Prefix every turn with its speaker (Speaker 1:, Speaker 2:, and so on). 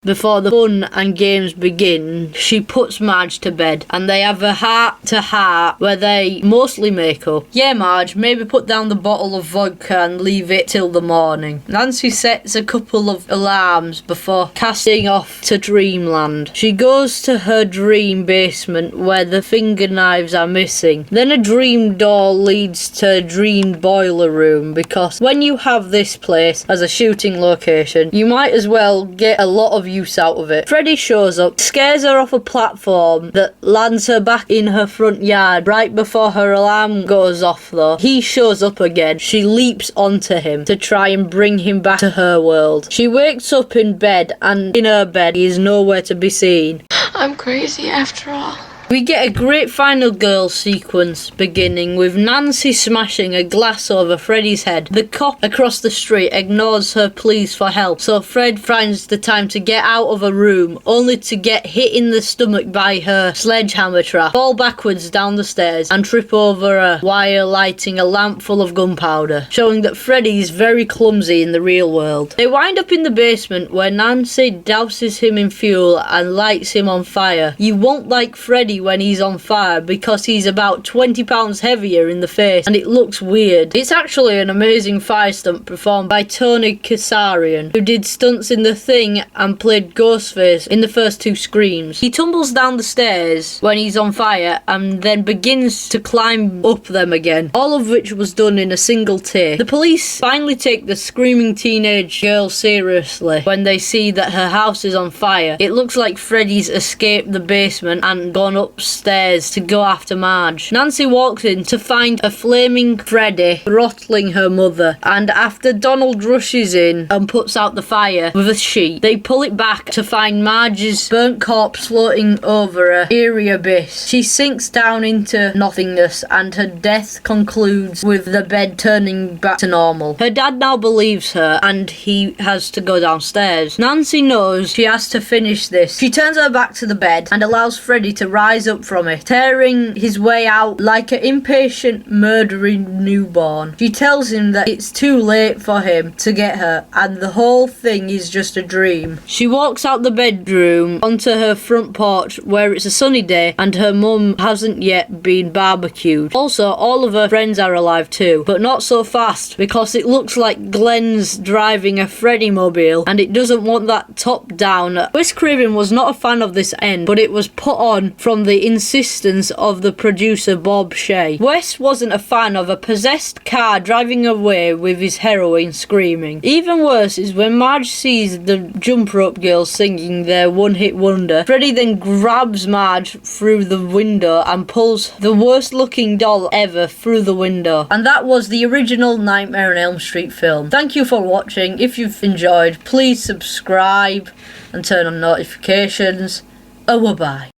Speaker 1: Before the fun and games begin, she puts Marge to bed and they have a heart-to-heart where they mostly make up. Yeah, Marge, maybe put down the bottle of vodka and leave it till the morning. Nancy sets a couple of alarms before casting off to dreamland. She goes to her dream basement where the finger knives are missing. Then a dream door leads to a dream boiler room, because when you have this place as a shooting location, you might as well get a lot of use out of it. Freddy shows up, scares her off a platform that lands her back in her front yard right before her alarm goes off though. He shows up again. She leaps onto him to try and bring him back to her world. She wakes up in bed, and in her bed he is nowhere to be seen.
Speaker 2: I'm crazy after all.
Speaker 1: We get a great final girl sequence beginning with Nancy smashing a glass over Freddy's head. The cop across the street ignores her pleas for help, so Fred finds the time to get out of a room, only to get hit in the stomach by her sledgehammer trap, fall backwards down the stairs and trip over a wire lighting a lamp full of gunpowder, showing that Freddy is very clumsy in the real world. They wind up in the basement where Nancy douses him in fuel and lights him on fire. You won't like Freddy when he's on fire because he's about 20 pounds heavier in the face and it looks weird. It's actually an amazing fire stunt performed by Tony Kasarian, who did stunts in The Thing and played Ghostface in the first two Screams. He tumbles down the stairs when he's on fire and then begins to climb up them again, all of which was done in a single take. The police finally take the screaming teenage girl seriously when they see that her house is on fire. It looks like Freddy's escaped the basement and gone upstairs to go after Marge. Nancy walks in to find a flaming Freddy throttling her mother, and after Donald rushes in and puts out the fire with a sheet, they pull it back to find Marge's burnt corpse floating over a eerie abyss. She sinks down into nothingness and her death concludes with the bed turning back to normal. Her dad now believes her and he has to go downstairs. Nancy knows she has to finish this. She turns her back to the bed and allows Freddy to rise up from it, tearing his way out like an impatient murdering newborn. She tells him that it's too late for him to get her and the whole thing is just a dream. She walks out the bedroom onto her front porch where it's a sunny day and her mum hasn't yet been barbecued. Also, all of her friends are alive too, but not so fast because it looks like Glenn's driving a Freddy mobile and it doesn't want that top down. Wes Craven was not a fan of this end, but it was put on from the insistence of the producer Bob Shea. Wes wasn't a fan of a possessed car driving away with his heroine screaming. Even worse is when Marge sees the jump rope girls singing their one-hit wonder. Freddy then grabs Marge through the window and pulls the worst looking doll ever through the window. And that was the original Nightmare on Elm Street film. Thank you for watching. If you've enjoyed, please subscribe and turn on notifications. Oh, bye.